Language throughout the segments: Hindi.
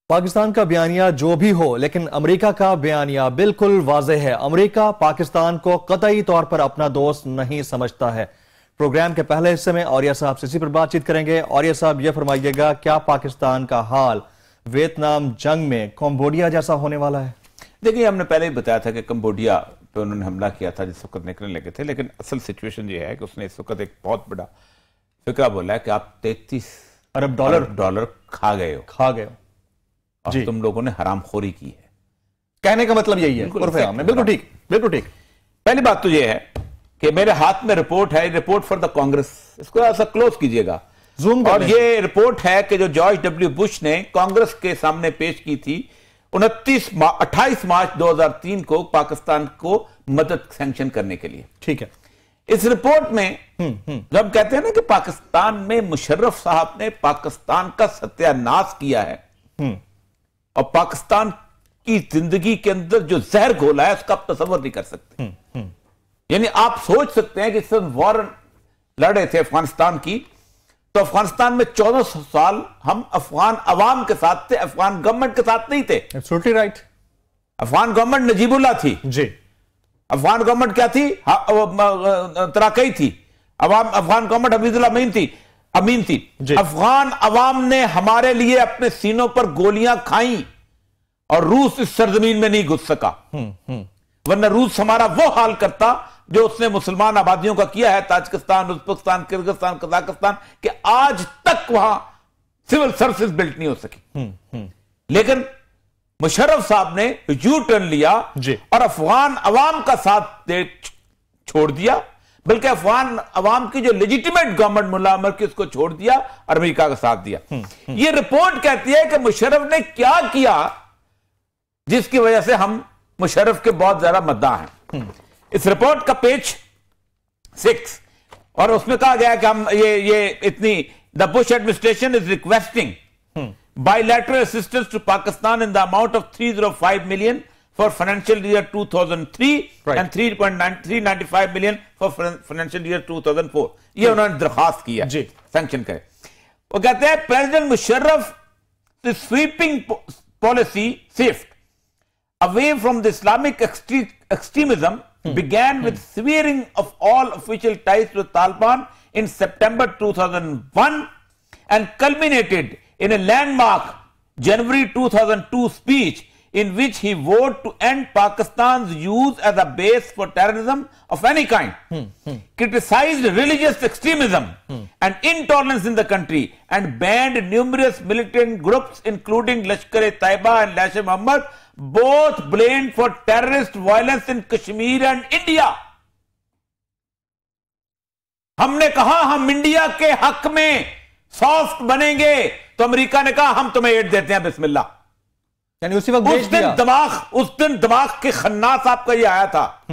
पाकिस्तान का बयानिया जो भी हो, लेकिन अमेरिका का बयानिया बिल्कुल वाज़ेह है। अमेरिका पाकिस्तान को कतई तौर पर अपना दोस्त नहीं समझता है। प्रोग्राम के पहले हिस्से में औरिया साहब से इसी पर बातचीत करेंगे। औरिया साहब, यह फरमाइएगा, क्या पाकिस्तान का हाल वियतनाम जंग में कंबोडिया जैसा होने वाला है? देखिए, हमने पहले ही बताया था कि कंबोडिया पे उन्होंने हमला किया था जिस वक्त निकलने लगे थे, लेकिन असल सिचुएशन ये है कि उसने इस वक्त एक बहुत बड़ा फिक्रा बोला है कि आप 33 अरब डॉलर खा गए हो और तुम लोगों ने हरामखोरी की है। कहने का मतलब यही है। बिल्कुल ठीक, बिल्कुल ठीक। पहली बात तो यह है कि मेरे हाथ में रिपोर्ट है, रिपोर्ट फॉर द कांग्रेस, इसको ऐसा क्लोज कीजिएगा, जूम। और ये रिपोर्ट है कि जो जॉर्ज डब्ल्यू बुश ने कांग्रेस के सामने पेश की थी 28 मार्च 2003 को पाकिस्तान को मदद सैंक्शन करने के लिए। ठीक है। इस रिपोर्ट में जब कहते हैं ना कि पाकिस्तान में मुशर्रफ साहब ने पाकिस्तान का सत्यानाश किया है और पाकिस्तान की जिंदगी के अंदर जो जहर घोला है उसका आप तस्वर नहीं कर सकते। यानी आप सोच सकते हैं कि इस वॉर लड़ रहे थे अफगानिस्तान की, तो अफगानिस्तान में 14 साल हम अफगान अवाम के साथ थे, अफगान गवर्नमेंट के साथ नहीं थे। Absolutely right. Afghan government Najibullah थी जी। अफगान गवर्नमेंट क्या थी? तराकई थी। अफगान गवर्नमेंट हफीजुल्लाह अमीन थी। अफगान अवाम ने हमारे लिए अपने सीनों पर गोलियां खाई और रूस इस सरजमीन में नहीं घुस सका, वरना रूस हमारा वो हाल करता जो उसने मुसलमान आबादियों का किया है, ताजिकिस्तान, उज्बेकिस्तान, किर्गिस्तान, कजाकिस्तान, कि आज तक वहां सिविल सर्विसेज बिल्ट नहीं हो सकी। लेकिन मुशर्रफ साहब ने यू टर्न लिया और अफगान अवाम का साथ छोड़ दिया, बल्कि अफगान अवाम की जो लेजिटिमेट गवर्नमेंट मुल्ला उमर की उसको छोड़ दिया और अमेरिका का साथ दिया। यह रिपोर्ट कहती है कि मुशर्रफ ने क्या किया जिसकी वजह से हम मुशर्रफ के बहुत ज्यादा मद्दाह हैं। इस रिपोर्ट का पेज 6 और उसमें कहा गया कि हम ये इतनी the Bush administration is requesting bilateral assistance to Pakistan in the amount of 305 million for financial year 2003 and 395 million for financial year 2004। ये उन्होंने दरखास्त किया जी, सैंक्शन करे। वो कहते हैं president Musharraf the sweeping policy shift away from the Islamic extremism began with severing of all official ties to Taliban in September 2001 and culminated in a landmark January 2002 speech in which he vowed to end Pakistan's use as a base for terrorism of any kind, criticized religious extremism and intolerance in the country, and banned numerous militant groups including Lashkar-e-Taiba and Jaish-e-Mohammed, both blamed for terrorist violence in Kashmir and India। हमने कहा हम इंडिया के हक में सॉफ्ट बनेंगे, तो अमेरिका ने कहा हम तुम्हें एड देते हैं, बिस्मिल्लाह। यानी उसी वक्त उस दिन दिमाग के खन्नास आपका ये आया था।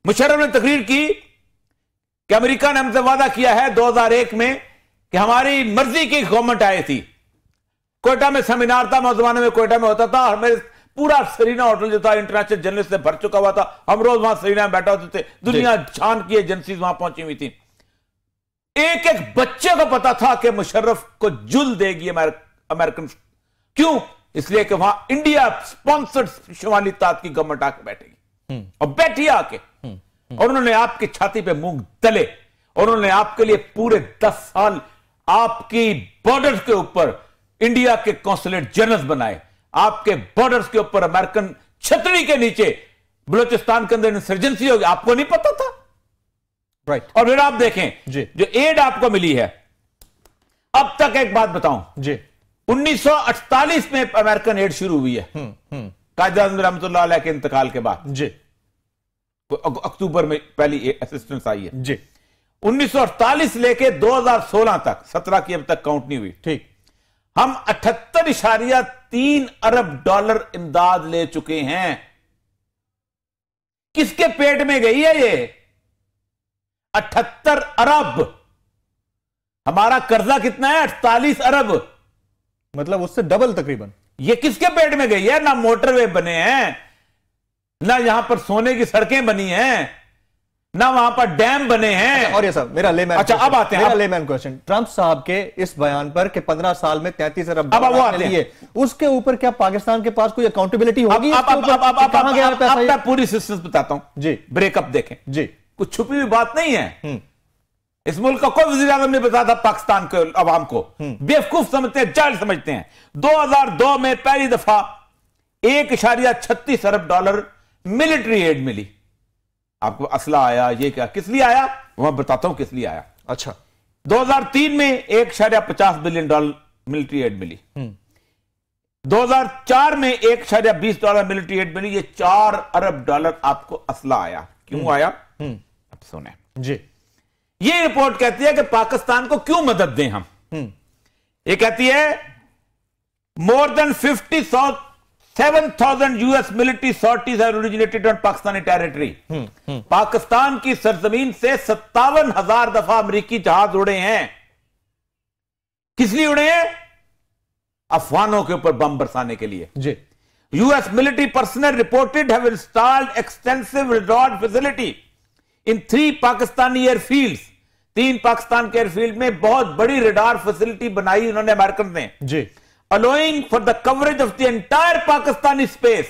मुशर्रफ ने तकरीर की कि अमेरिका ने हमसे वादा किया है 2001 में कि हमारी मर्जी की गवर्नमेंट आई थी। कोयटा में सेमिनार था, मैं उस जमाने में कोयटा में होता था और मेरे पूरा सरीना होटल जो था इंटरनेशनल जर्नलिस्ट से भर चुका हुआ था। हम रोज वहां सरीना में बैठा होते थे, दुनिया जान की एजेंसीज वहां पहुंची हुई थी। एक एक बच्चे को पता था कि मुशर्रफ को जुल देगी अमेरिकन। क्यों? इसलिए कि वहां इंडिया स्पॉन्सर्ड शुमाली तात की गवर्नमेंट आके बैठेगी और बैठी आके और उन्होंने आपकी छाती पे मूंग तले और उन्होंने आपके लिए पूरे 10 साल आपकी बॉर्डर्स के ऊपर इंडिया के कॉन्सुलेट जनरल्स बनाए, आपके बॉर्डर्स के ऊपर अमेरिकन छतरी के नीचे बलूचिस्तान के अंदर इंसर्जेंसी होगी, आपको नहीं पता था। राइट। और फिर आप देखें जो एड आपको मिली है अब तक, एक बात बताऊं जी, 1948 में अमेरिकन एड शुरू हुई है कायद-ए-आज़म रहमतुल्लाह अलैह के इंतकाल के बाद जी, अक्टूबर में पहली असिस्टेंस आई है जी। 1948 लेके 2016 तक, 17 की अब तक काउंट नहीं हुई, ठीक, हम 78.3 अरब डॉलर इमदाद ले चुके हैं। किसके पेट में गई है ये 78 अरब? हमारा कर्जा कितना है? 48 अरब, मतलब उससे डबल तकरीबन। ये किसके पेट में गई है? ना मोटरवे बने हैं, ना यहां पर सोने की सड़कें बनी हैं, ना वहां पर डैम बने हैं। और ये सब मेरा लेमैन, अच्छा अब आते हैं, मेरा लेमैन क्वेश्चन, ट्रंप साहब के इस बयान पर कि 15 साल में 33 अरब डॉलर लिए, उसके ऊपर क्या पाकिस्तान के पास कोई अकाउंटेबिलिटी होगी? अब मैं पूरी सिस्टम बताता हूं जी, ब्रेकअप देखें जी, कुछ छुपी हुई बात नहीं है। इस मुल्क का कोई वज़ीर आज़म नहीं बताया था पाकिस्तान के अवाम को, बेवकूफ समझते हैं, जाहिल समझते हैं। 2002 में पहली दफा 1.36 अरब डॉलर मिलिट्री एड मिली। आपको असला आया, ये क्या किस लिए आया वह बताता हूं किस लिए आया। अच्छा, 2003 में 1.50 बिलियन डॉलर मिलिट्री एड मिली। 2004 में 1.20 डॉलर मिलिट्री एड मिली। ये 4 अरब डॉलर आपको असला आया। क्यों आया? अब सुने जी। ये रिपोर्ट कहती है कि पाकिस्तान को क्यों मदद दें हम। ये कहती है more than 57,000 US military sorties have originated on Pakistani territory. Pakistan की सरजमीन से 57,000 दफा अमेरिकी जहाज उड़े हैं। किस लिए उड़े हैं? अफवानों के ऊपर बम बरसाने के लिए जी। US military personnel reported have installed extensive radar facility in 3 Pakistani airfields. 3 Pakistan के एयरफील्ड में बहुत बड़ी रेडार फैसिलिटी बनाई उन्होंने अमेरिकन ने जी, allowing for the coverage of the entire Pakistani space.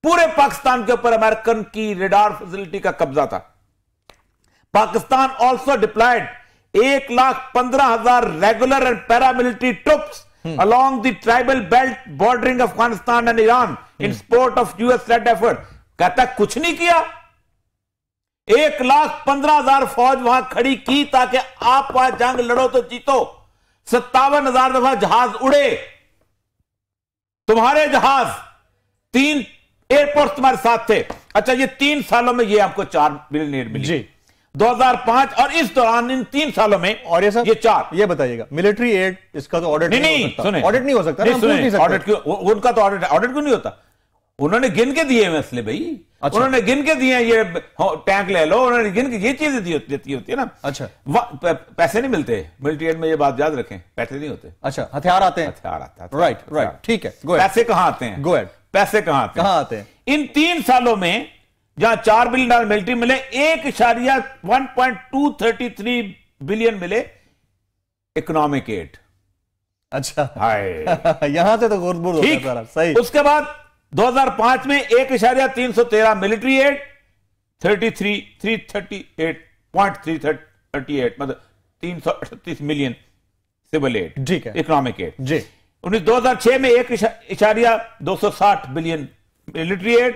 पूरे पाकिस्तान के ऊपर अमेरिकन की रेडार फैसिलिटी का कब्जा था। Pakistan also deployed 1,15,000 regular and paramilitary troops along the tribal belt bordering Afghanistan and Iran in support of US led effort। कहता कुछ नहीं किया। 1,15,000 फौज वहां खड़ी की ताकि आप वहां जंग लड़ो तो जीतो। 57,000 दफा जहाज उड़े, तुम्हारे जहाज, 3 एयरपोर्ट तुम्हारे साथ थे। अच्छा, ये 3 सालों में ये आपको 4 बिलियन एड मिली जी, 2005 और इस दौरान इन 3 सालों में। और ये सब ये 4, ये बताइएगा मिलिट्री एड, इसका तो ऑडिट नहीं सुने, ऑडिट नहीं हो सकता, ऑडिट क्यों? उनका तो ऑडिट क्यों नहीं होता? उन्होंने गिन के दिए मसले भाई। अच्छा। उन्होंने गिन के दिए, ये टैंक ले लो, उन्होंने गिन के ये चीजें देती होती है ना। अच्छा, पैसे नहीं मिलते मिलिट्री एड में, ये बात याद रखें, पैसे नहीं होते। अच्छा, हथियार आते हैं, हथियार आता है, राइट राइट, ठीक है। पैसे कहां आते हैं? गो एड, पैसे कहां आते हैं? इन 3 सालों में जहां 4 बिलियन डॉलर मिलिट्री मिले, 1.1.233 बिलियन मिले इकोनॉमिक एड। अच्छा, हाय यहां से तो गुरबुर होता है सारा, सही। उसके बाद 2005 में 1.313 मिलिट्री एड, 338.338 मतलब 338 मिलियन सिविल एड, ठीक है, इकोनॉमिक एड जी। 2006 में 1.260 billion military aid,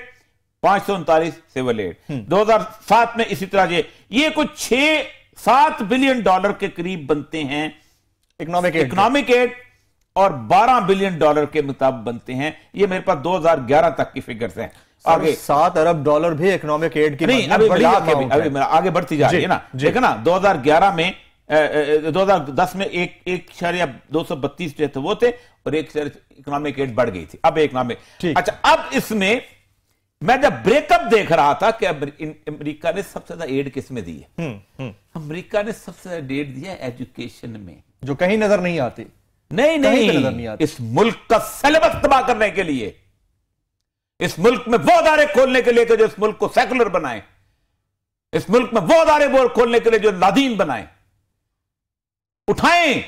539 civil aid. 2007 में इसी तरह ये कुछ 6-7 बिलियन डॉलर के करीब बनते हैं इकोनॉमिक एड, और 12 बिलियन डॉलर के मुताबिक बनते हैं। ये मेरे पास 2011 तक की फिगर्स हैं। आगे 7 अरब डॉलर भी इकोनॉमिक एड की नहीं, अभी आगे बढ़ती जा रही है ना, देखो ना। 2011 में 2010 में 1.232 जो थे वो थे, और 1 इकोनॉमिक एड बढ़ गई थी, अब इकोनॉमिक। अच्छा, अब इसमें मैं जब ब्रेकअप देख रहा था कि अमेरिका ने सबसे ज्यादा एड किस में दी है, अमेरिका ने सबसे ज्यादा एड दिया एजुकेशन में, जो कहीं नजर नहीं आती। नहीं, नजर नहीं आती। इस मुल्क का सिलेबस तबाह करने के लिए, इस मुल्क में वो अदारे खोलने के लिए जो इस मुल्क को सेकुलर बनाए, इस मुल्क में वो अदारे खोलने के लिए जो नादीन बनाए, उठाएं।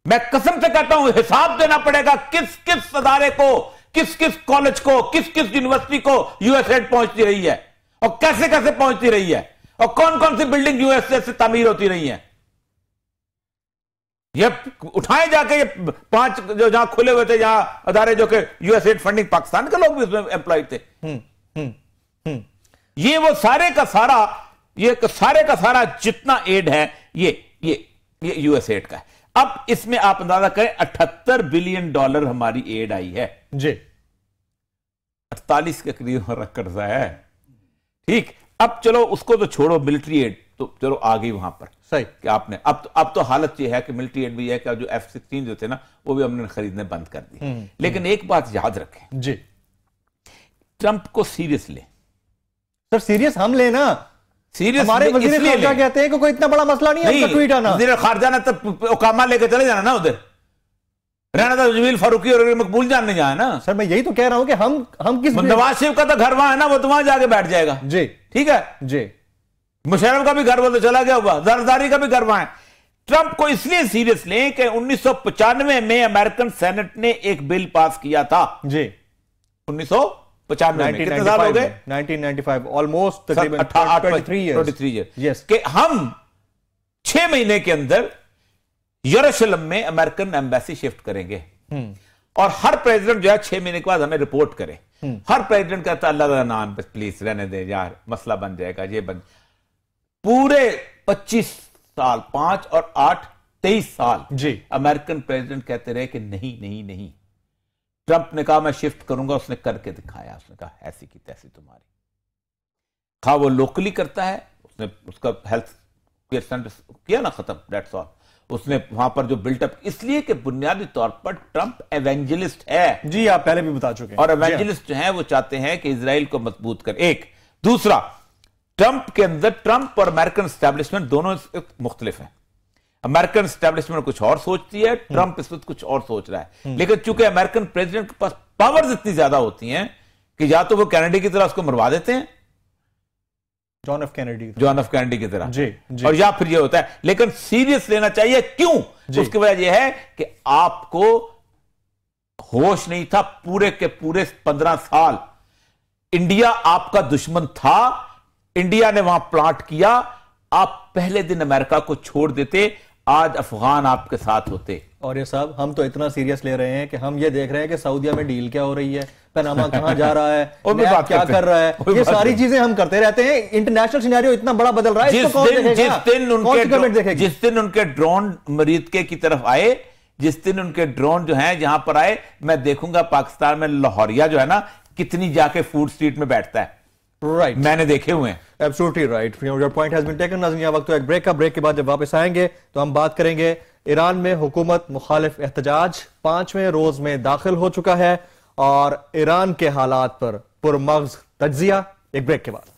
मैं कसम से कहता हूं, हिसाब देना पड़ेगा किस किस अदारे को, किस किस कॉलेज को, किस किस यूनिवर्सिटी को यूएसएड पहुंचती रही है, और कैसे कैसे पहुंचती रही है, और कौन कौन सी बिल्डिंग यूएसए से तामीर होती रही है। ये उठाए जाके, ये 5 जो जहां खुले हुए थे, जहां अदारे जो कि यूएसएड फंडिंग, पाकिस्तान के लोग भी उसमें एम्प्लॉयड थे। ये वो सारे का सारा जितना एड है, ये यूएसएड का है। अब इसमें आप अंदाजा करें, 78 बिलियन डॉलर हमारी एड आई है जी, 48 के करीब हमारा कर्जा है। ठीक, अब चलो उसको तो छोड़ो, मिलिट्री एड तो चलो आ गई वहां पर, सही कि आपने अब तो हालत ये है कि मिलिट्री एड भी है कि जो F-16 जो थे ना, वो भी हमने खरीदने बंद कर दी। लेकिन एक बात याद रखें जी, ट्रंप को सीरियस ले। सर सीरियस हम लेना, सीरियस हमारे वजीर खारजा कहते हैं कि कोई इतना बड़ा मसला नहीं है ट्वीट आना। वजीर खारजा ने तो ओकामा लेके चले जाना ना, उधर रहना था जमील फारूकी और मकबूल जान ने जाना ना। सर मैं यही तो कह रहा हूं कि हम किस, नवाज शरीफ का तो घर वहां है ना, वो तो वहां जाके बैठ जाएगा जी, ठीक है जी। मुशर्रफ का भी घर वो तो चला गया हुआ, जरदारी का भी घर वहां है। ट्रंप को इसलिए सीरियस लें कि 1995 में अमेरिकन सेनेट ने एक बिल पास किया था जी। 1995 में कितने साल हो गए? 1995, ऑलमोस्ट तकरीबन 23 इयर्स कि हम 6 महीने के अंदर यरूशलेम में अमेरिकन एम्बेसी शिफ्ट करेंगे और हर प्रेसिडेंट जो है 6 महीने के बाद हमें रिपोर्ट करे। हर प्रेसिडेंट कहता अल्लाह का नाम पे प्लीज रहने दे यार, मसला बन जाएगा, ये बन। पूरे 25 साल, 5 और 8 23 साल जी अमेरिकन प्रेसिडेंट कहते रहे कि नहीं नहीं नहीं। ट्रंप ने कहा मैं शिफ्ट करूंगा, उसने करके दिखाया। उसने कहा ऐसी की तैसी तुम्हारी। खा वो लोकली करता है, उसने उसका हेल्थ केयर सेंटर किया ना खत्म, दैट्स ऑल। उसने वहां पर जो बिल्टअप, इसलिए कि बुनियादी तौर पर ट्रंप एवेंजलिस्ट है जी, आप पहले भी बता चुके हैं। और एवेंजलिस्ट जो है वो चाहते हैं कि इजराइल को मजबूत कर। एक दूसरा, ट्रंप के अंदर ट्रंप और अमेरिकन एस्टैब्लिशमेंट दोनों मुख्तलिफ हैं। अमेरिकन एस्टैब्लिशमेंट कुछ और सोचती है, ट्रंप इस वक्त कुछ और सोच रहा है। लेकिन चूंकि अमेरिकन प्रेसिडेंट के पास पावर्स इतनी ज्यादा होती हैं कि या तो वो कैनेडी की तरह उसको मरवा देते हैं, जॉन एफ कैनेडी की तरह जी, और या फिर ये होता है। लेकिन सीरियस लेना चाहिए, क्यों? उसकी वजह यह है कि आपको होश नहीं था पूरे के पूरे 15 साल। इंडिया आपका दुश्मन था, इंडिया ने वहां प्लांट किया। आप पहले दिन अमेरिका को छोड़ देते, आज अफगान आपके साथ होते। और ये साहब हम तो इतना सीरियस ले रहे हैं कि हम ये देख रहे हैं कि सऊदीया में डील क्या हो रही है, पनामा कहां जा रहा है, क्या कर रहा है, ये सारी चीजें हम करते रहते हैं। इंटरनेशनल सिनेरियो इतना बड़ा बदल रहा है, जिस दिन उनके ड्रोन मरीदके की तरफ आए, जिस दिन उनके ड्रोन जो है जहां पर आए, मैं देखूंगा पाकिस्तान में लाहौरिया जो है ना कितनी जाके फूड स्ट्रीट में बैठता है। राइट, मैंने देखे हुए हैं। Absolutely right, your point has been taken. नाज़रीन, वक्त तो एक ब्रेक का, ब्रेक के बाद जब वापस आएंगे तो हम बात करेंगे ईरान में हुकूमत मुखालिफ एहतजाज 5वें रोज में दाखिल हो चुका है और ईरान के हालात पर पुरमग़ज़ तज्ज़िया। एक ब्रेक के बाद।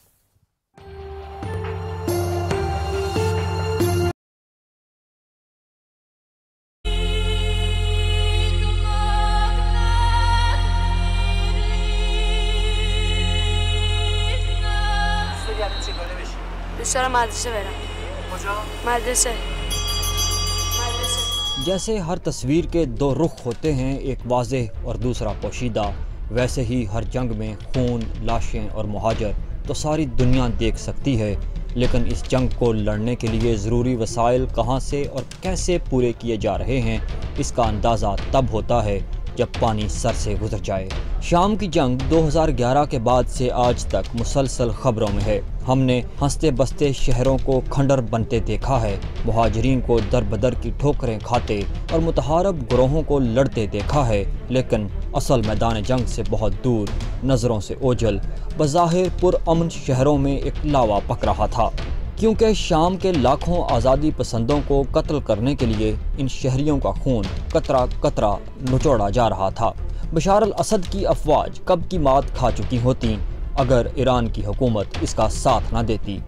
जैसे हर तस्वीर के दो रुख होते हैं, एक वाज़ेह और दूसरा पोशीदा, वैसे ही हर जंग में खून, लाशें और मुहाजर तो सारी दुनिया देख सकती है। लेकिन इस जंग को लड़ने के लिए ज़रूरी वसाइल कहाँ से और कैसे पूरे किए जा रहे हैं, इसका अंदाज़ा तब होता है जब पानी सर से गुजर जाए। शाम की जंग 2011 के बाद से आज तक मुसलसल खबरों में है। हमने हंसते बसते शहरों को खंडर बनते देखा है, मुहाजिरीन को दर बदर की ठोकरें खाते और मुतहारब ग्रोहों को लड़ते देखा है। लेकिन असल मैदान जंग से बहुत दूर, नज़रों से ओझल, बज़ाहिर पुरअमन शहरों में एक लावा पक रहा था, क्योंकि शाम के लाखों आज़ादी पसंदों को कत्ल करने के लिए इन शहरियों का खून कतरा कतरा निचोड़ा जा रहा था। बशार अल असद की अफवाज कब की मात खा चुकी होती अगर ईरान की हुकूमत इसका साथ न देती।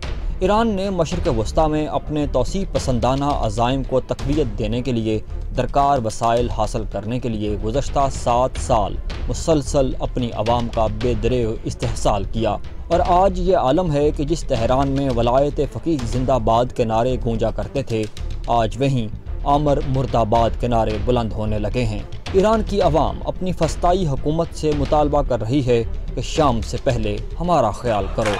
ईरान ने मशरिक़ वस्ता में अपने तौसीफ़ पसंदाना अज़ाइम को तक़वियत देने के लिए दरकार वसाइल हासिल करने के लिए गुज़श्ता 7 साल मुसलसल अपनी आवाम का बेदरेव इस्तेहसाल किया। और आज ये आलम है कि जिस तेहरान में वलायत फ़क़ीह जिंदाबाद के नारे गूंजा करते थे, आज वहीं आमर मुर्दाबाद के नारे बुलंद होने लगे हैं। ईरान की आवाम अपनी फस्ताई हुकूमत से मुतालबा कर रही है कि शाम से पहले हमारा ख्याल करो।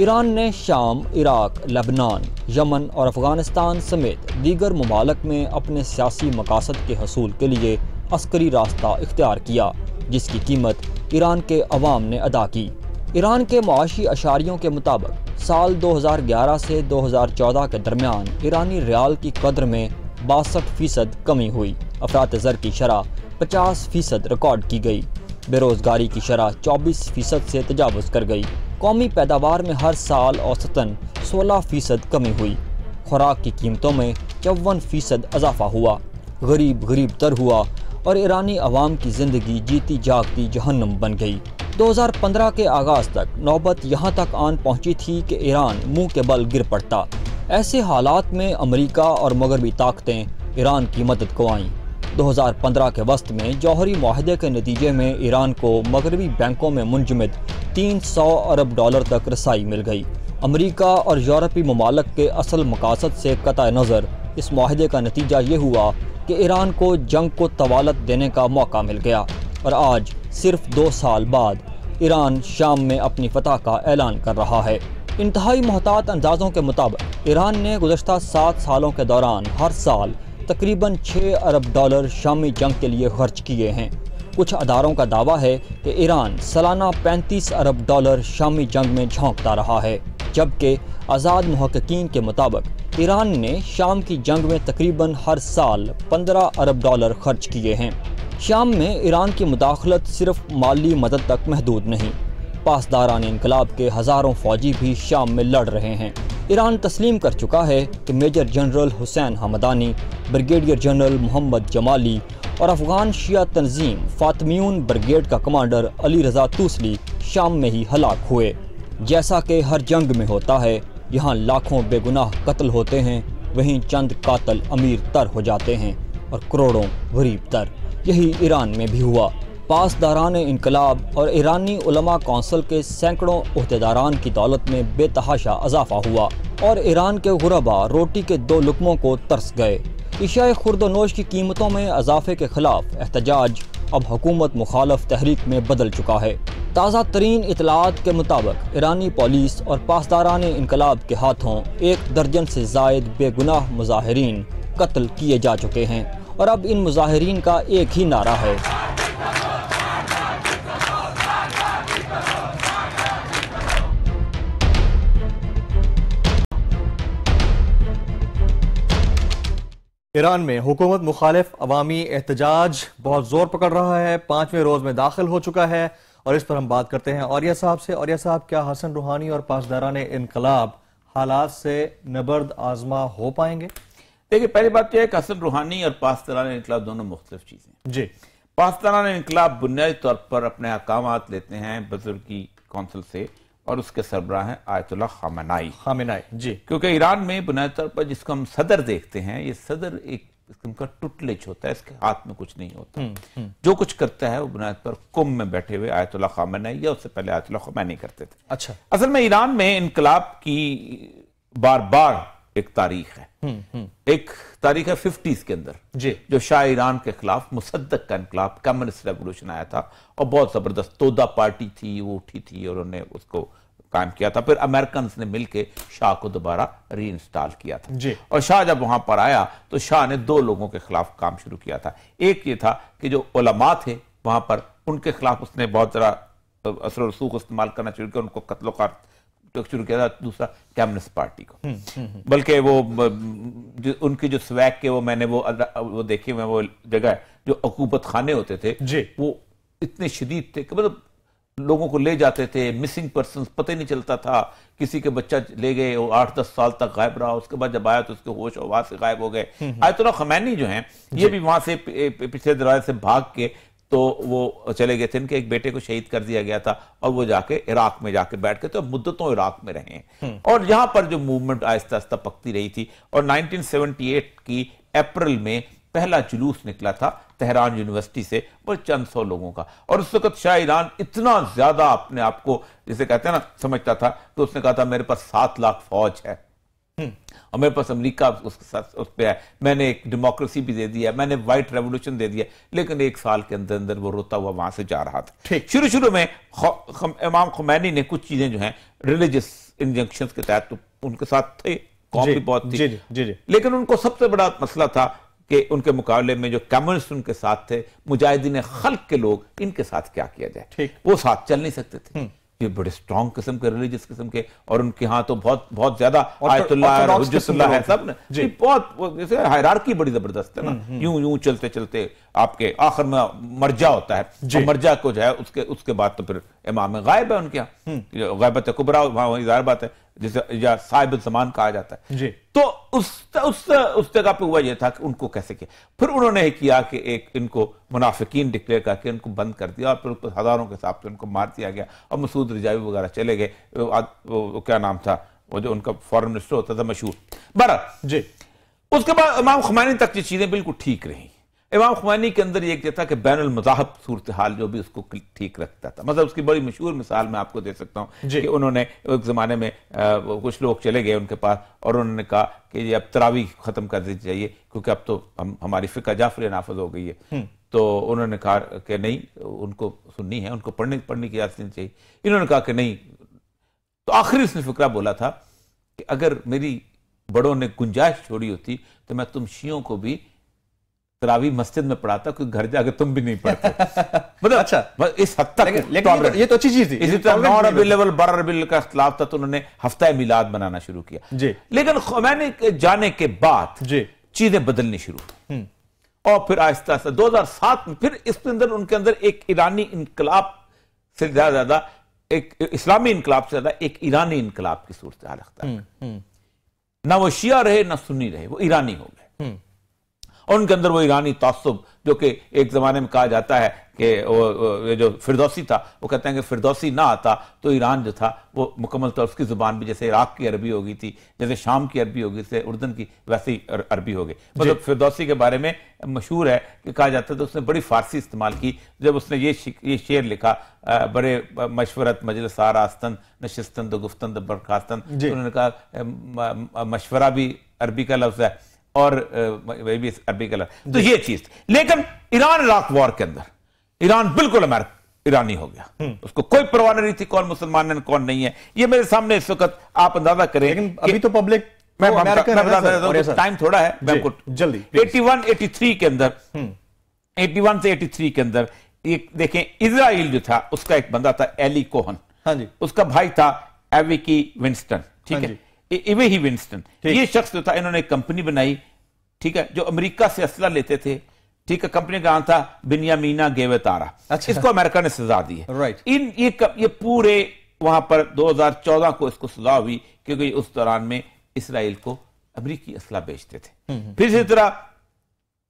ईरान ने शाम, इराक, लेबनान, यमन और अफ़गानिस्तान समेत दीगर ममालिक में अपने सियासी मकासद के हसूल के लिए अस्करी रास्ता इख्तियार किया, जिसकी कीमत ईरान के अवाम ने अदा की। ईरान के मुआशी अशारियों के मुताबिक साल 2011 से 2014 के दरमियान ईरानी रियाल की कदर में 62% कमी हुई। अफरात ज़र की शरह 50% रिकॉर्ड की गई। बेरोज़गारी की शरह 24% से तजावुज़ कर गई। कौमी पैदावार में हर साल औसतन 16% कमी हुई। खुराक की कीमतों में 54% इजाफा हुआ। गरीब गरीब तर हुआ और ईरानी अवाम की ज़िंदगी जीती जागती जहन्नुम बन गई। 2015 के आगाज़ तक नौबत यहाँ तक आन पहुँची थी कि ईरान मुंह के बल गिर पड़ता। ऐसे हालात में अमेरिका और मगरबी ताकतें ईरान की मदद को आईं। 2015 के वस्त में जौहरी मुआहदे के नतीजे में ईरान को मगरबी बैंकों में मुंजमद 300 अरब डॉलर तक रसाई मिल गई। अमरीका और यूरोपीय ममालिक के असल मकासद से कतई नज़र इस मुआहदे का नतीजा ये हुआ कि ईरान को जंग को तवालत देने का मौका मिल गया और आज सिर्फ 2 साल बाद ईरान शाम में अपनी फतह का ऐलान कर रहा है। इंतहाई मोहतात अंदाज़ों के मुताबिक ईरान ने गुज़श्ता 7 सालों के दौरान हर साल तकरीबन 6 अरब डॉलर शामी जंग के लिए खर्च किए हैं। कुछ अदारों का दावा है कि ईरान सालाना 35 अरब डॉलर शामी जंग में झोंकता रहा है, जबकि आज़ाद मुहक्किकीन के मुताबिक ईरान ने शाम की जंग में तकरीबन हर साल 15 अरब डॉलर खर्च किए हैं। शाम में ईरान की मुदाखलत सिर्फ माली मदद तक महदूद नहीं, पासदारान इनकलाब के हज़ारों फौजी भी शाम में लड़ रहे हैं। ईरान तस्लीम कर चुका है कि major general Hussain Hamadani, brigadier general Mohammad Jamali और अफगान शिया तंजीम फातमियून ब्रिगेड का कमांडर अली रज़ा तूसली शाम में ही हलाक हुए। जैसा कि हर जंग में होता है, यहाँ लाखों बेगुनाह कत्ल होते हैं, वहीं चंद कातल अमीर तर हो जाते हैं और करोड़ों गरीब तर। यही ईरान में भी हुआ। पासदारान इनकलाब और ईरानी उलमा कौंसिल के सैकड़ों ओहदेदारान की दौलत में बेतहाशा इजाफा हुआ और ईरान के गुरबा रोटी के 2 लुकमों को तरस गए। इशाए खुर्दनोश की कीमतों में इजाफे के खिलाफ एहतजाज अब हुकूमत मुखालफ तहरीक में बदल चुका है। ताज़ा तरीन इतलात के मुताबिक ईरानी पुलिस और पासदारान इनकलाब के हाथों 1 दर्जन से ज़ायद बेगुनाह मुजाहिरीन कत्ल किए जा चुके हैं और अब इन मुजाहिरीन का एक ही नारा है, ईरान में हुकूमत मुखालिफ अवामी एहतजाज बहुत जोर पकड़ रहा है, 5वें रोज में दाखिल हो चुका है और इस पर हम बात करते हैं औरिया साहब से। औरिया साहब, क्या हसन रूहानी और पासदारान इनकलाब हालात से नबर्द आजमा हो पाएंगे? देखिए, पहली बात यह है कि हसन रूहानी और पासदारान इनकलाब दोनों मुख्तलिफ चीजें जी। पासदारान इनकलाब बुनियादी तौर पर अपने अहकामात लेते हैं बुजुर्गी कौंसिल से और उसके सरबराह हैं आयतुल्लाह खामेनाई जी। क्योंकि ईरान में बुनियादी तौर पर जिसको हम सदर देखते हैं, ये सदर एक किस्म का टुटलेच होता है, इसके हाथ में कुछ नहीं होता। जो कुछ करता है वो बुनियाद पर कुम में बैठे हुए आयतुल्लाह खामेनाई या उससे पहले आयतुल्लाह खुमैनी करते थे। अच्छा, असल में ईरान में इनकलाब की बार बार एक तारीख है। एक तारीख है 50s के अंदर जी, जो शाह ईरान के खिलाफ मुसद्दक का इनकलाब, कम्युनिस्ट रेवोल्यूशन आया था और बहुत जबरदस्त तोदा पार्टी थी, वो उठी थी और उन्होंने उसको कायम किया था। फिर अमेरिकन ने मिलकर शाह को दोबारा री इंस्टॉल किया था जी। और शाह जब वहां पर आया तो शाह ने 2 लोगों के खिलाफ काम शुरू किया था। एक ये था कि जो उलमा थे वहां पर, उनके खिलाफ उसने बहुत जरा असर रसूख इस्तेमाल करना शुरू किया, उनको कत्ल शुरू किया था। दूसरा कम्युनिस्ट पार्टी को, बल्कि वो उनकी जो स्वैग के मैंने वो देखे हुए वो जगह जो अकूबत खाने होते थे जी, वो इतने शदीद थे कि मतलब लोगों को ले जाते थे, मिसिंग पर्सन पता ही नहीं चलता था। किसी के बच्चा ले गए, वो 8-10 साल तक गायब रहा, उसके बाद जब आया तो उसके होश आवाज से गायब हो गए। आयतुल्लाह खमैनी जो हैं ये भी वहां से पिछले दरवाजे से भाग के तो वो चले गए थे। इनके एक बेटे को शहीद कर दिया गया था और वो जाके इराक में जाके बैठ के तो मुद्दतों इराक में रहे हैं और यहां पर जो मूवमेंट आहिस्ता आहिस्ता पकती रही थी। और 1978 की अप्रैल में पहला जुलूस निकला था तेहरान यूनिवर्सिटी से, वो चंद 100 लोगों का। और उस वक्त शाह ईरान इतना ज्यादा अपने आप को जिसे कहते हैं ना समझता था, तो उसने कहा था मेरे पास 7 लाख फौज है और मेरे पास अमेरिका उसके साथ उस पे है, मैंने एक डेमोक्रेसी भी दे दिया, मैंने व्हाइट रेवोल्यूशन दे दिया। लेकिन 1 साल के अंदर अंदर वो रोता हुआ वहां से जा रहा था। शुरू में इमाम खुमैनी ने कुछ चीजें जो हैं रिलीजियस इंजंक्शंस के तहत तो उनके साथ थे, कौम भी बहुत थी जी। लेकिन उनको सबसे बड़ा मसला था कि उनके मुकाबले में जो कम्युनिस्ट उनके साथ थे, मुजाहिदीन खल्क के लोग, इनके साथ क्या किया जाए। वो साथ चल नहीं सकते थे, ये बड़े स्ट्रॉन्ग किस्म के रिलीजियस किस्म के, और उनके यहाँ तो बहुत बहुत ज्यादा आयतुल्लाह हुज्जतुल्लाह है सब ने, बहुत जैसे हायरार्की बड़ी जबरदस्त है ना। यूं चलते चलते आपके आखिर में मर्जा होता है और मर्जा को जो है उसके बाद तो फिर इमाम गायब है उनके यहाँ, गैबत कुबरा वहां जाहिर बात है जिसे या साहिब ज़मान कहा जाता है जी। तो उस जगह पे हुआ यह था कि उनको कैसे किया। फिर उन्होंने किया कि एक इनको मुनाफिकीन डिक्लेयर करके उनको बंद कर दिया और फिर हजारों के हिसाब से उनको मार दिया गया और मसूद रिजावी वगैरह चले गए। वो क्या नाम था वो जो उनका फॉरेन मिनिस्टर होता था मशहूर, बहरहाल जी। उसके बाद इमाम खुमैनी तक ये चीजें बिल्कुल ठीक रही, इमाम खुमैनी के अंदर ये था कि बैनुल मज़ाहब सूरत हाल जो भी उसको ठीक रखता था। मतलब उसकी बड़ी मशहूर मिसाल मैं आपको दे सकता हूँ कि उन्होंने एक ज़माने में कुछ लोग चले गए उनके पास और उन्होंने कहा कि ये अब तरावी ख़त्म कर दी चाहिए क्योंकि अब तो हमारी फ़िक़्ह जाफ़री नाफिज़ हो गई है। तो उन्होंने कहा कि नहीं, उनको सुननी है, उनको पढ़ने की इजाज़त नहीं चाहिए। इन्होंने कहा कि नहीं। तो आखिरी उसने फ़िक्रा बोला था कि अगर मेरी बड़ों ने गुंजाइश छोड़ी होती तो मैं तुम शियों को भी तरावी मस्जिद में पढ़ाता, क्योंकि घर जाके तुम भी नहीं पढ़ते। मतलब अच्छा, इस हद तक। लेकिन ये तो अच्छी चीज थी। इसी तरह 9 रबीउल अव्वल 12 रबीउल का इख्तिलाफ था तो उन्होंने हफ्ता मिलाद बनाना शुरू किया जी। लेकिन खुमैनी के जाने के बाद चीजें बदलनी शुरू और फिर आहिस्ता आहिस्ता 2007 में फिर इसके अंदर उनके अंदर एक ईरानी इनकलाब से ज्यादा एक इस्लामी इनकलाब से ज्यादा एक ईरानी इनकलाब की सूरत हाल अख्तियार। ना वो शिया रहे ना सुन्नी रहे, वो ईरानी हो गए और उनके अंदर वो ईरानी तासुब जो कि एक जमाने में कहा जाता है कि वो जो फिरदौसी था, वो कहते हैं कि फिरदौसी ना आता तो ईरान जो था वो मुकम्मल तौर उसकी जुबान भी जैसे इराक की अरबी हो गई थी, जैसे शाम की अरबी हो गई, जैसे उर्दन की वैसी अरबी हो गई। मतलब फिरदौसी के बारे में मशहूर है कि कहा जाता है तो उसने बड़ी फारसी इस्तेमाल की जब उसने ये शेर लिखा, बड़े मशवरत मजलिस आरास्तन नशिस्तन द गुफ्तन द बरखास्तन। उन्होंने कहा मशवरा भी अरबी का लफ्ज है और वही भी अरबी का लफ्ज। तो ये चीज, लेकिन ईरान इराक वॉर के अंदर ईरान बिल्कुल ईरानी हो गया। उसको कोई परवाह नहीं थी कौन मुसलमान है कौन नहीं है। ये मेरे सामने इस वक्त आप अंदाजा करें। लेकिन अभी तो पब्लिक टाइम थोड़ा है, मैं आपको जल्दी 81-83 के अंदर 81 से 83 के अंदर एक देखें, इजराइल जो था उसका एक बंदा था एली कोहन। हाँ जी। उसका भाई था एविकी विंस्टन, ठीक है, इवे ही विंस्टन। ये शख्स जो था, इन्होंने एक कंपनी बनाई, ठीक है, जो अमेरिका से असला लेते थे, ठीक है। कंपनी का नाम था बिन्यामीना गेवेतारा। अच्छा। इसको अमेरिका ने सजा दी है। राइट। ये पूरे वहां पर 2014 को इसको सजा हुई क्योंकि उस दौरान में इसराइल को अमेरिकी असला बेचते थे। फिर इसी तरह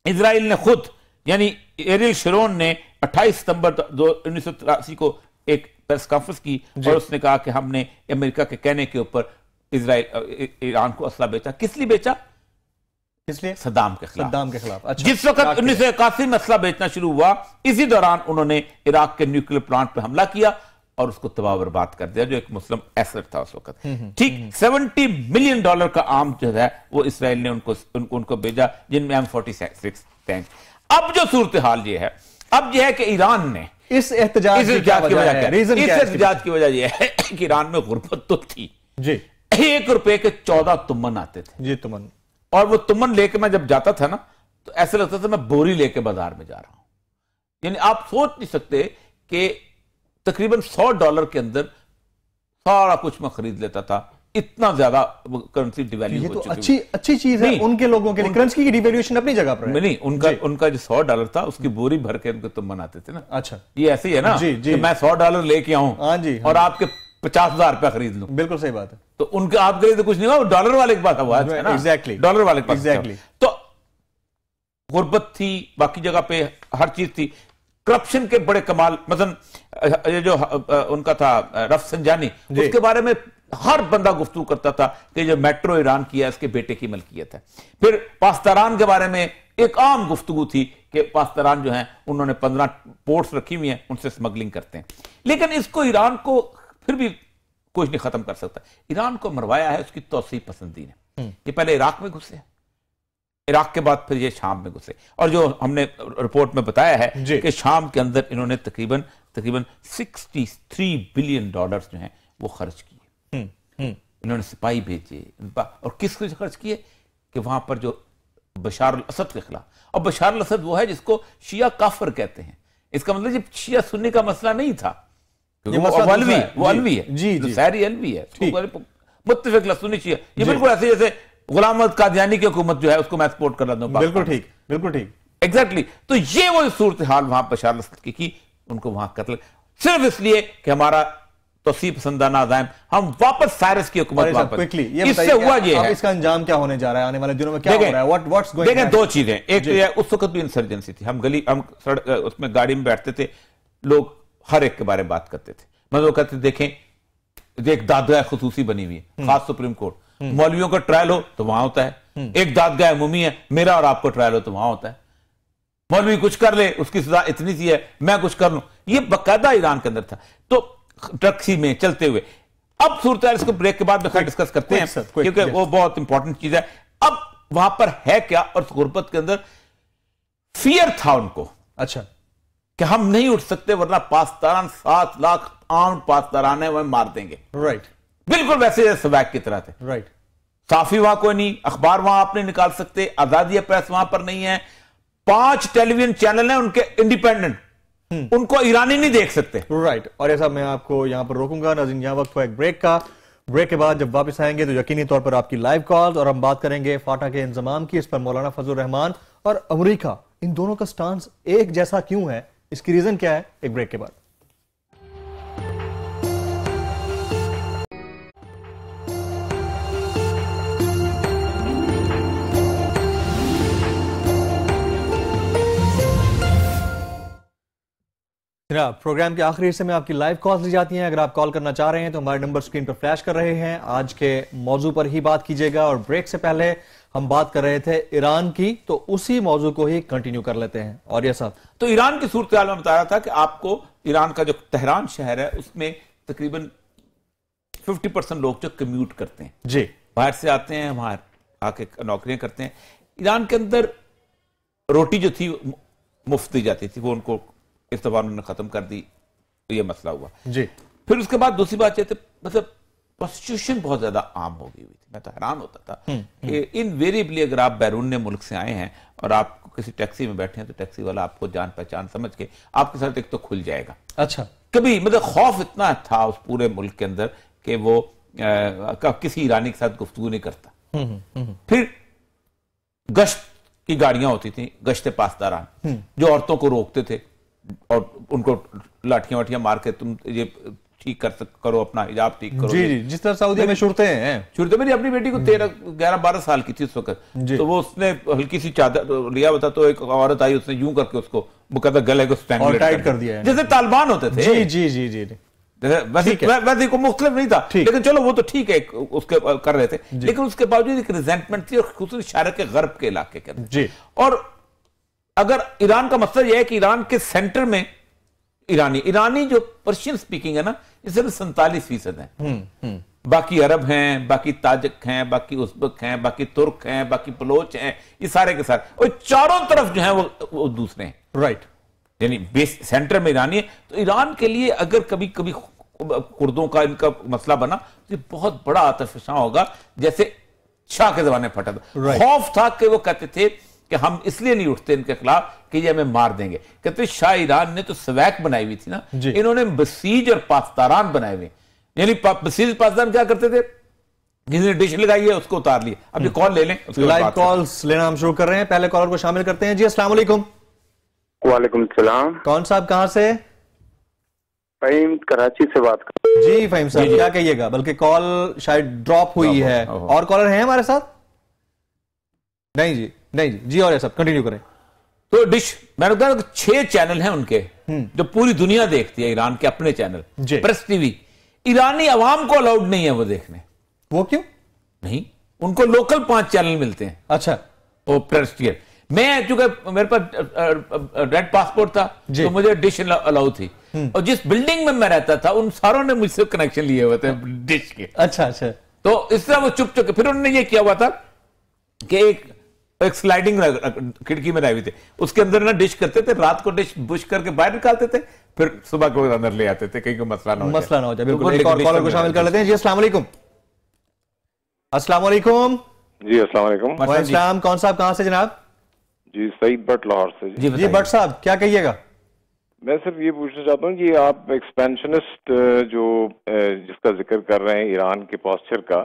इसराइल ने खुद यानी एरियल शरोन ने 28 सितंबर 1983 को एक प्रेस कॉन्फ्रेंस की और उसने कहा कि हमने अमेरिका के कहने के ऊपर ईरान को असला बेचा। किस लिए बेचा? इसलिए सद्दाम के खिलाफ। अच्छा। जिस वक्त 1981 में असला बेचना शुरू हुआ, इसी दौरान उन्होंने इराक के न्यूक्लियर प्लांट पर हमला किया और उसको तबाह बर्बाद कर दिया, जो एक मुस्लिम एसेट था उस वक्त। ठीक $70 मिलियन का आर्म जो है वो इसराइल ने उनको भेजा, जिनमें M46 टैंक। अब जो सूरत हाल ये है, अब यह है कि ईरान ने इस एहतजाज की वजह यह है कि ईरान में गुर्बत तो थी जी। ₹1 के 14 तुमन आते थे जी, तुमन। और वो तुमन लेके मैं जब जाता था ना तो ऐसा लगता था मैं बोरी लेके बाजार में जा रहा हूं। यानी आप सोच नहीं सकते कि तकरीबन $100 के अंदर सारा कुछ मैं खरीद लेता था। इतना ज्यादा करेंसी डिवैल्यू हो चुकी है। अच्छी चीज है उनके लोगों के लिए। करेंसी की डिवैल्यूएशन अपनी जगह पर है। नहीं, उनका जो $100 था उसकी बोरी भर के उनको तुम बनाते थे ना। अच्छा, ये ऐसे ही है ना कि मैं $100 लेके आऊं और आपके 50,000 रुपया खरीद लूं। बिल्कुल सही बात है। तो उनके आपके लिए तो कुछ नहीं हुआ, डॉलर वाले के पास हुआ है ना। एग्जैक्टली, डॉलर वाले के पास। एग्जैक्टली। तो गुर्बत थी, बाकी जगह पे हर चीज थी। करप्शन के बड़े कमाल, मतलब ये जो उनका था रफसंजानी, उसके बारे में हर बंदा गुफ्तगू करता था कि जो मेट्रो ईरान किया इसके बेटे की मलकियत है। फिर पास्तारान के बारे में एक आम गुफ्तगू थी कि पास्तारान जो है उन्होंने 15 पोर्ट्स रखी हुई हैं, उनसे स्मगलिंग करते हैं। लेकिन इसको ईरान को फिर भी कुछ नहीं खत्म कर सकता। ईरान को मरवाया है उसकी तौसीह पसंदी ने। ये पहले इराक में घुसे, इराक के बाद फिर ये शाम में घुसे, और जो हमने रिपोर्ट में बताया है कि शाम के अंदर इन्होंने तकरीबन $63 बिलियन जो हैं वो खर्च किए। इन्होंने सिपाही भेजे और किस कुछ खर्च किए कि वहां पर जो बशार अल असद के खिलाफ, और बशार अल असद वो है जिसको शिया काफिर कहते हैं। इसका मतलब ये शिया सुन्नी का मसला नहीं था, वो अलवी है जी, सारी अलवी है, मुत्तफिक सुन्नी शिया। ये बिल्कुल ऐसे जैसे गुलाम अहमद कादियानी की हुकूमत जो है उसको मैं सपोर्ट कर रहा हूं। बिल्कुल ठीक, बिल्कुल ठीक, एग्जैक्टली। तो ये वो सूरत हाल वहां बशार अल असद की उनको वहां कत्ल सिर्फ इसलिए कि हमारा तौसीह पसंदाना अज़ाइम, हम वापस साइरस की हुकूमत वापस। इससे हुआ ये है, इसका अंजाम क्या होने जा रहा है आने वाले दिनों में, क्या हो रहा है, व्हाट्स गोइंग। देखें, दो चीजें, एक तो यह उस वक्त भी इंसर्जेंसी थी। हम उसमें गाड़ी में बैठते थे, लोग हर एक के बारे में बात करते थे। मतलब वो कहते देखें, एक दादगाह खुसूसी बनी हुई है, खास सुप्रीम कोर्ट, मौलवियों का ट्रायल हो तो वहां होता है। एक दादगाह अमूमी है, मेरा और आपको ट्रायल हो तो वहां होता है। मौलवी कुछ कर ले, उसकी सजा इतनी सी है, मैं कुछ कर लूं, ये बाकायदा ईरान के अंदर था। तो टैक्सी में चलते हुए, अब सूरत हाल इसको ब्रेक के बाद में डिस्कस करते हैं क्योंकि वो बहुत इंपॉर्टेंट चीज है। अब वहां पर है क्या, और गुर्बत के अंदर फियर था उनको, अच्छा, कि हम नहीं उठ सकते वरना पासदारान 7 लाख आर्म्ड पासदारान है, वह मार देंगे। राइट, बिल्कुल वैसे स्वैग की तरह थे। राइट, साफी वहां कोई नहीं, अखबार वहां आप नहीं निकाल सकते, आजादी प्रेस वहां पर नहीं है, 5 टेलीविजन चैनल हैं उनके इंडिपेंडेंट, उनको ईरानी नहीं देख सकते। राइट। और ऐसा मैं आपको यहां पर रोकूंगा नाज़रीन, यहां वक्त हुआ एक ब्रेक का। ब्रेक के बाद जब वापस आएंगे तो यकीनी तौर पर आपकी लाइव कॉल्स, और हम बात करेंगे फाटा के इंतजाम की। इस पर मौलाना फजल रहमान और अमेरिका, इन दोनों का स्टांस एक जैसा क्यों है, इसकी रीजन क्या है, एक ब्रेक के बाद। प्रोग्राम के आखिरी हिस्से में आपकी लाइव कॉल्स ली जाती हैं। अगर आप कॉल करना चाह रहे हैं तो हमारे नंबर स्क्रीन पर फ्लैश कर रहे हैं। आज के मौजू पर ही बात कीजिएगा। और ब्रेक से पहले हम बात कर रहे थे ईरान की, तो उसी मौजू को ही कंटिन्यू कर लेते हैं। और ये साहब, तो ईरान की सूरत हाल में बता रहा था कि आपको ईरान का जो तेहरान शहर है उसमें तकरीबन 50% लोग जो कम्यूट करते हैं जी, बाहर से आते हैं, वहां आके नौकरियां करते हैं। ईरान के अंदर रोटी जो थी मुफ्त दी जाती थी, वो उनको इस दफा उन्होंने खत्म कर दी, तो ये मसला हुआ जी। फिर उसके बाद दूसरी बात ये थी, मतलब प्रोस्टिट्यूशन बहुत ज्यादा आम हो गई हुई थी। मैं तो हैरान होता था कि इनवेरिएबली अगर आप बैरून मुल्क से आए हैं और आप किसी टैक्सी में बैठे हैं तो टैक्सी वाला आपको जान पहचान समझ के आपके साथ एक तो खुल जाएगा। अच्छा, कभी मतलब खौफ इतना था उस पूरे मुल्क के अंदर कि वो किसी ईरानी के साथ गुफ्तगू नहीं करता। फिर गश्त की गाड़ियां होती थी, गश्त पासदारान, जो औरतों को रोकते थे और उनको लाठियां वाठियां मार के तुम ये ठीक करो, अपना हिजाब ठीक करो। जी जी, जिस तरह सऊदी में शुरते हैं। शुरते, मेरी अपनी बेटी को 11-12 साल की थी उस वक्त, तो वो उसने हल्की सी चादर लिया हुआ था, तो एक औरत आई, उसने यूं करके उसको मुकद्दर गले को टाइट कर दिया, जैसे तालिबान होते थे। जी जी जी जी, वैसे को मुख्तलिफ नहीं था, लेकिन चलो वो तो ठीक है, उसके कर रहे थे, लेकिन उसके बावजूद एक रिजेंटमेंट थी, और खुसूसी शारक के गर्ब के इलाके के अंदर। और अगर ईरान का मसला यह है कि ईरान के सेंटर में ईरानी जो पर्शियन स्पीकिंग है ना, इस 47% है। बाकी अरब हैं, बाकी ताजिक हैं, बाकी उज़्बेक हैं, बाकी तुर्क हैं, बाकी बलोच हैं, ये सारे के सारे, और चारों तरफ जो है वो दूसरे हैं। राइट, यानी बेस सेंटर में ईरानी है। तो ईरान के लिए अगर कभी कभी कुर्दों का इनका मसला बना तो ये बहुत बड़ा आतशफ़शां होगा, जैसे शाह के जमाने फटा था। खौफ था कि वो कहते थे कि हम इसलिए नहीं उठते इनके खिलाफ कि ये हमें मार देंगे। कहते शाह ईरान ने तो स्वैक बनाई हुई थी ना, इन्होंने बसीज और पासदारान बनाए हुए। यानी बसीज पासदारान क्या करते थे, किसी ने डिश लगाई है उसको उतार लिया। अब ये कॉल ले लें, लाइव कॉल्स लेना हम शुरू कर रहे हैं। पहले कॉलर को शामिल करते हैं। जी अस्सलाम वालेकुम। वालेकुम सलाम। कौन साहब, कहां से? फ़हीम, कराची से बात कर। जी फ़हीम साहब, क्या कहिएगा? बल्कि कॉल शायद ड्रॉप हुई है। और कॉलर हैं हमारे साथ? नहीं जी, नहीं जी जी। और सब कंटिन्यू करें। तो डिश, मैंने कहा 6 चैनल हैं उनके जो पूरी दुनिया देखती है, ईरान के अपने चैनल, प्रेस टीवी। ईरानी अवाम को अलाउड नहीं है वो देखने। वो क्यों नहीं? उनको लोकल 5 चैनल मिलते हैं। अच्छा, वो प्रेस टीवी। मैं चूंकि मेरे पास रेड पासपोर्ट था तो मुझे डिश अलाउ थी, और जिस बिल्डिंग में मैं रहता था उन सारों ने मुझसे कनेक्शन लिए हुए थे डिश के। अच्छा अच्छा। तो इस तरह वो चुप चुप, फिर उन्होंने ये किया हुआ था कि एक स्लाइडिंग खिड़की में रहे हुए थे, उसके अंदर ना डिश करते थे, रात को डिश बुश करके बाहर निकालते थे, फिर सुबह को अंदर ले आते थे, कहीं को मसला ना हो जाए। बिल्कुल, एक और कॉलर को शामिल कर लेते हैं। जी अस्सलाम वालेकुम। अस्सलाम वालेकुम। जी अस्सलाम वालेकुम। वालेकुम सलाम। कौन साहब, कहां से जनाब? जी सईद भट्ट, लाहौर से। जी भट्ट साहब, क्या कहिएगा? मैं सिर्फ ये पूछना चाहता हूँ कि आप एक्सपेंशनिस्ट जो जिसका जिक्र कर रहे हैं ईरान के पोस्चर का,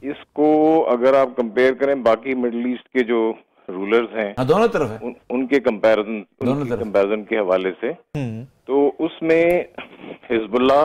इसको अगर आप कंपेयर करें बाकी मिडिल ईस्ट के जो रूलर्स हैं, दोनों तरफ है, उनके कंपैरिजन के हवाले से, तो उसमें हिजबुल्लाह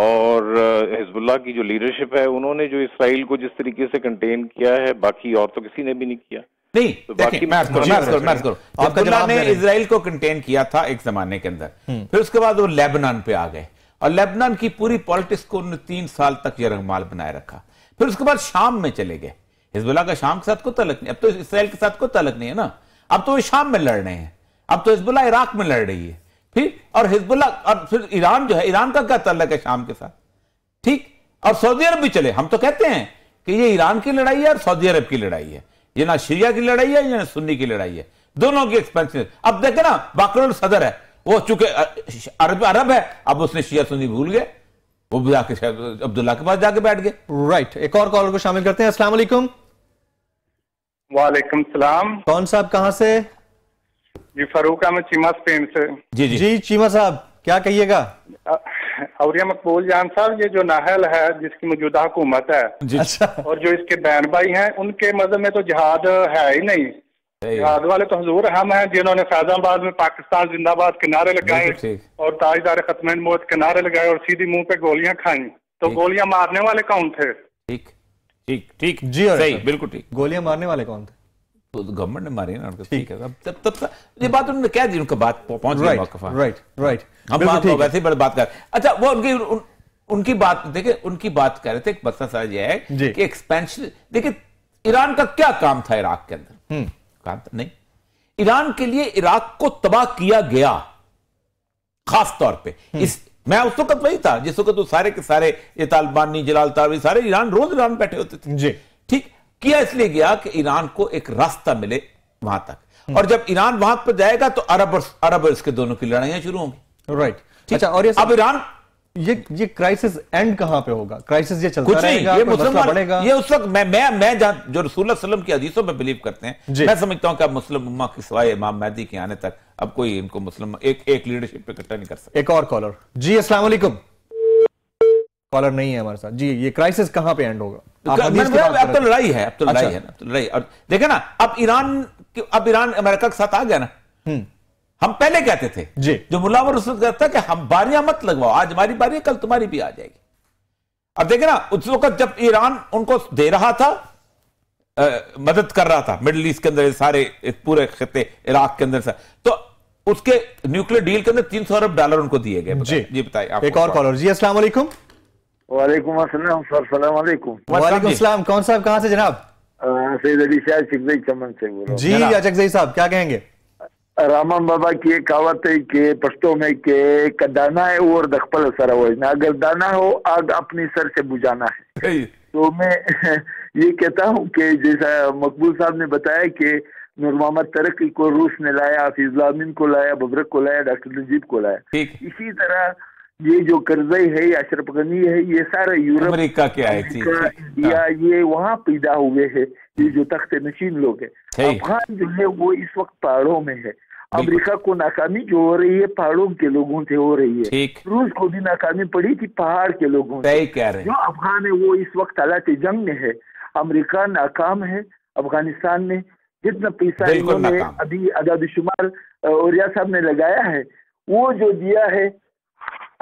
और हिजबुल्लाह की जो लीडरशिप है, उन्होंने जो इसराइल को जिस तरीके से कंटेन किया है, बाकी और तो किसी ने भी नहीं किया। नहीं, तो बाकी हिजबुल्लाह ने इजराइल को कंटेन किया था एक जमाने के अंदर, फिर उसके बाद वो लेबनान पे आ गए, और लेबनान की पूरी पॉलिटिक्स को उन्होंने 3 साल तक यरगमाल बनाए रखा। फिर उसके बाद शाम में चले गए। हिजबुल्लाह का शाम के साथ कोई ताल्लुक नहीं, अब तो इसराइल के साथ कोई ताल्लुक नहीं है ना। अब तो वो शाम में लड़ रहे हैं, अब तो हिजबुल्ला इराक में लड़ रही है, फिर और हिजबुल्ला और फिर ईरान जो है, ईरान का क्या ताल्लुक है शाम के साथ, ठीक। और सऊदी अरब भी चले, हम तो कहते हैं कि ये ईरान की लड़ाई है और सऊदी अरब की लड़ाई है, ये ना शिया की लड़ाई है या सुन्नी की लड़ाई है, दोनों की एक्सपेंशन। अब देखे ना बाकरुल सदर है, वो चूंकि अरब है, अब उसने शिया सुन्नी भूल गए, वो जाके अब्दुल्ला के पास जाके बैठ गए। राइट, एक और कॉलर को शामिल करते हैं। अस्सलाम वालेकुम। वालेकुम सलाम। कौन साहब, कहां से? जी फरूक अहमद, चीमा स्पेन से। जी चीमा साहब, क्या कहिएगा? औरिया मकबूल जान साहब, ये जो नाहल है जिसकी मौजूदा हुकूमत है, अच्छा, और जो इसके बहन भाई हैं, उनके मजहब में तो जिहाद है ही नहीं। जिहाद वाले तो हुजूर हम हैं, जिन्होंने फैजाबाद में पाकिस्तान जिंदाबाद के नारे लगाए और ताजदार खत्म मौत के नारे लगाए और सीधी मुंह पे गोलियां खाई। तो गोलियां मारने वाले कौन थे? ठीक ठीक ठीक जी, सही, बिल्कुल ठीक। गोलियां मारने वाले कौन थे? तो गवर्नमेंट ने मारी ना उनको, ठीक है। तब ये बात उन्होंने क्या दी, उनका बात पहुंच गई मौका। राइट, हम वैसे ही बड़ी बात कर, अच्छा वो उनकी बात देखिए, उनकी बात कर रहे थे। एक मसला सारा ये है कि एक्सपेंशन, देखिए ईरान का क्या काम था इराक के अंदर? काम नहीं, ईरान के लिए इराक को तबाह किया गया खास तौर पे। मैं उस वक्त वही था जिस वक्त तो सारे के सारे ये तालिबानी जलाल तारवी सारे ईरान रोज ईरान बैठे होते थे जी, ठीक। किया इसलिए गया कि ईरान को एक रास्ता मिले वहां तक, और जब ईरान वहां पर जाएगा तो अरब और इसके दोनों की लड़ाइयां शुरू होंगी। राइट, अच्छा। और अब ईरान ये क्राइसिस एंड कहां पे होगा? क्राइसिस ये चलता रहेगा, ये मुसलमान बढ़ेगा? ये उस वक्त मैं जो रसूलुल्लाह सल्लल्लाहु की हदीसों में बिलीव करते हैं, मैं समझता हूं कि अब मुस्लिम उम्मा की सिवाय इमाम महदी के आने तक अब कोई इनको मुस्लिम एक लीडरशिप पे इकट्ठा नहीं कर सकता। एक और कॉलर। जी अस्सलाम वालेकुम। कॉलर नहीं है हमारे साथ जी। ये क्राइसिस कहां पे एंड होगा? अब तो लड़ाई है, अब तो लड़ाई है ना, तो लड़ाई। और देखे ना, अब ईरान अमेरिका के साथ आ गया ना। हम पहले कहते थे जी, जो मुलावर उसने कहता कि हम बारियां मत लगवाओ, आज हमारी बारी है, कल तुम्हारी भी आ जाएगी। अब देखे ना, उस वक्त जब ईरान उनको दे रहा था, मदद कर रहा था मिडिल ईस्ट के अंदर, सारे पूरे खिते इराक के अंदर से, तो उसके न्यूक्लियर डील के अंदर $300 अरब उनको दिए गए। जी बताइए आप। एक और कॉलर। जी अस्सलाम वालेकुम। वालेकुम अस्सलाम सर, सलाम वालेकुम। वालेकुम अस्सलाम। कौन साहब, कहां से जनाब? सैयद अली शाह चिकजई चमन से बोल रहा हूं। जी अचकजई साहब, क्या कहेंगे? रामन बाबा की एक कहावत है कि पश्तो में के दाना है और दखपल सर वजना, अगर दाना हो आग अपनी सर से बुझाना है। तो मैं ये कहता हूँ कि जैसा मकबूल साहब ने बताया कि नूर मोहम्मद तरक्की को रूस ने लाया, हाफिजुल अमीन को लाया, बबरक को लाया, डॉक्टर नजीब को लाया। इसी तरह ये जो करजई है, अशरफ गनी है, ये सारे यूरोप, अमेरिका के आए थे, इंडिया, ये वहाँ पैदा हुए हैं। ये जो तख्त नशीन लोग हैं, अफगान जो है वो इस वक्त पहाड़ों में है। अमेरिका को नाकामी जो हो रही है पहाड़ों के लोगों से हो रही है, रूस को भी नाकामी पड़ी थी पहाड़ के लोगों से। जो अफगान है वो इस वक्त हालात जंग में है। अमेरिका नाकाम है अफगानिस्तान में, जितना पैसा इन्होंने अभी आदाद शुमार औरिया साहब ने लगाया है, वो जो दिया है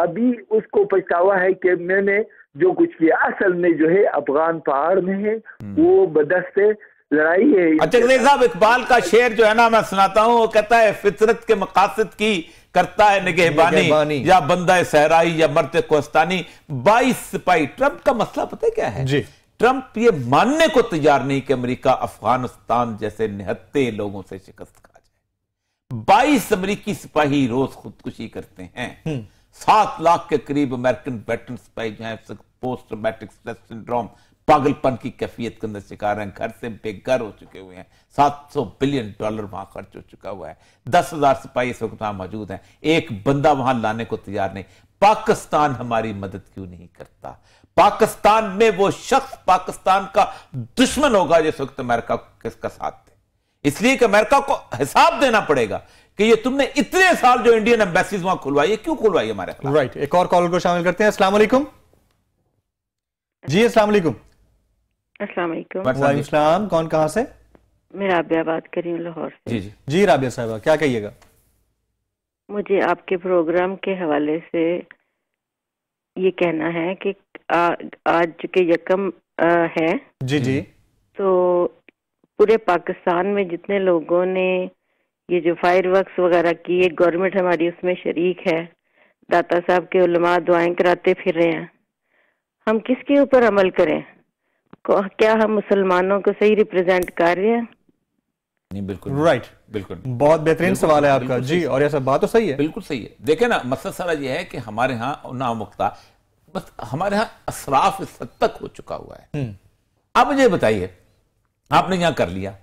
अभी उसको पछतावा है कि मैंने जो कुछ किया। असल में जो है अफगान पहाड़ में है, वो बदस्ते लड़ाई है। अच्छा साहब, इकबाल का शेर जो है ना मैं सुनाता हूँ, वो कहता है फितरत के मकासद की करता है निगहबानी, या बंदा सहराई या मर्द कोस्तानी 22 सिपाही। ट्रंप का मसला पता है क्या है जी? ट्रंप ये मानने को तैयार नहीं कि अमेरिका अफगानिस्तान जैसे निहत्ते लोगों से शिकस्त खा जाए। 22 अमेरिकी सिपाही रोज खुदकुशी करते हैं। 7 लाख के करीब अमेरिकन वेटरन सिपाही जो है पोस्ट ट्रॉमेटिक स्ट्रेस सिंड्रोम, पागलपन की कैफियत के अंदर शिकार हैं, घर से बेघर हो चुके हुए हैं। $700 बिलियन वहां खर्च हो चुका हुआ है। 10,000 सिपाही इस वक्त वहां मौजूद हैं, एक बंदा वहां लाने को तैयार नहीं। पाकिस्तान हमारी मदद क्यों नहीं करता? पाकिस्तान में वो शख्स पाकिस्तान का दुश्मन होगा जिस वक्त अमेरिका किसका साथ दे। इसलिए कि अमेरिका को हिसाब देना पड़ेगा कि ये तुमने इतने साल जो इंडियन एम्बेसीज वहां खुलवाई, क्यों खुलवाई हमारे खिलाफ। राइट, एक और कॉलर को शामिल करते हैं। अस्सलाम वालेकुम। जी अस्सलाम वालेकुम। अस्सलाम वालेकुम। वालेकुम सलाम। कौन कहां से? मैं राबिया बात कर रही हूँ लाहौर से। जी राबिया साहबा, क्या कहिएगा? मुझे आपके प्रोग्राम के हवाले से ये कहना है कि आज के यकम है जी, तो पूरे पाकिस्तान में जितने लोगों ने ये जो फायरवर्क्स वगैरह किए, गवर्नमेंट हमारी उसमें शरीक है। दाता साहब के उलमा दुआएं कराते फिर रहे हैं। हम किसके ऊपर अमल करें? क्या हम मुसलमानों को सही रिप्रेजेंट कर रहे हैं? नहीं, बिल्कुल राइट। बिल्कुल बहुत बेहतरीन सवाल है आपका जी, और ऐसा बात तो सही है, बिल्कुल सही है। देखे ना, मकसद सारा ये है कि हमारे यहाँ नामुक्ता, बस हमारे यहाँ असराफ इस हद तक हो चुका हुआ है। आप मुझे बताइए, आपने यहां कर लिया,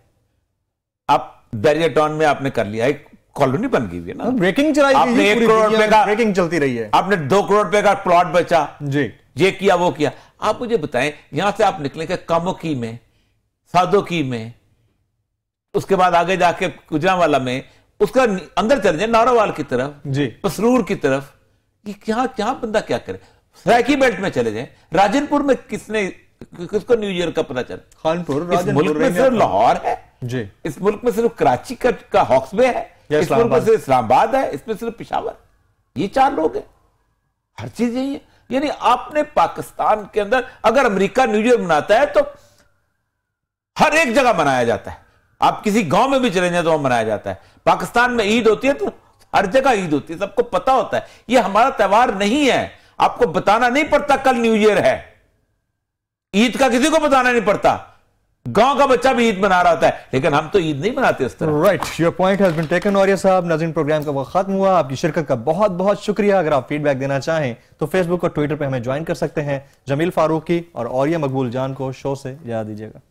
आप बैरियर टाउन में आपने कर लिया, एक कॉलोनी बन गई है ना, ब्रेकिंग चलाई, आपने 1 करोड़ रुपए का ब्रेकिंग चलती रही है, आपने 2 करोड़ रुपए का प्लॉट बचा जी, ये किया वो किया। आप मुझे बताएं, यहां से आप निकलेंगे कामोकी में, सादोकी में, उसके बाद आगे जाके गुजरांवाला में, उसका अंदर चले जाए नारोवाल की तरफ जी, पसरूर की तरफ, ये क्या बंदा क्या करे। सरायकी बेल्ट में चले जाए, राजनपुर में किसको न्यू ईयर का पता चला? खानपुर, इस मुल्क में सिर्फ लाहौर है जी, इस मुल्क में सिर्फ कराची का हॉक्सबे है, इस मुल्क में सिर्फ इस्लामाबाद है, इसमें सिर्फ पेशावर, ये 4 लोग हैं, हर चीज यही है। यानी आपने पाकिस्तान के अंदर, अगर अमेरिका न्यू ईयर मनाता है तो हर एक जगह मनाया जाता है, आप किसी गांव में भी चले जाए तो वहां मनाया जाता है। पाकिस्तान में ईद होती है तो हर जगह ईद होती है, सबको पता होता है ये हमारा त्योहार नहीं है, आपको बताना नहीं पड़ता कल न्यू ईयर है, ईद का किसी को बताना नहीं पड़ता, गांव का बच्चा भी ईद मना रहा होता है, लेकिन हम तो ईद नहीं मनाते इस तरह। Right, your point has been taken. और ये साहब, नाज़रीन प्रोग्राम का वक्त खत्म हुआ, आपकी शिरकत का बहुत बहुत शुक्रिया। अगर आप फीडबैक देना चाहें तो फेसबुक और ट्विटर पे हमें ज्वाइन कर सकते हैं। जमील फारूकी और औरिया मकबूल जान को शो से इजाज़त दीजिएगा।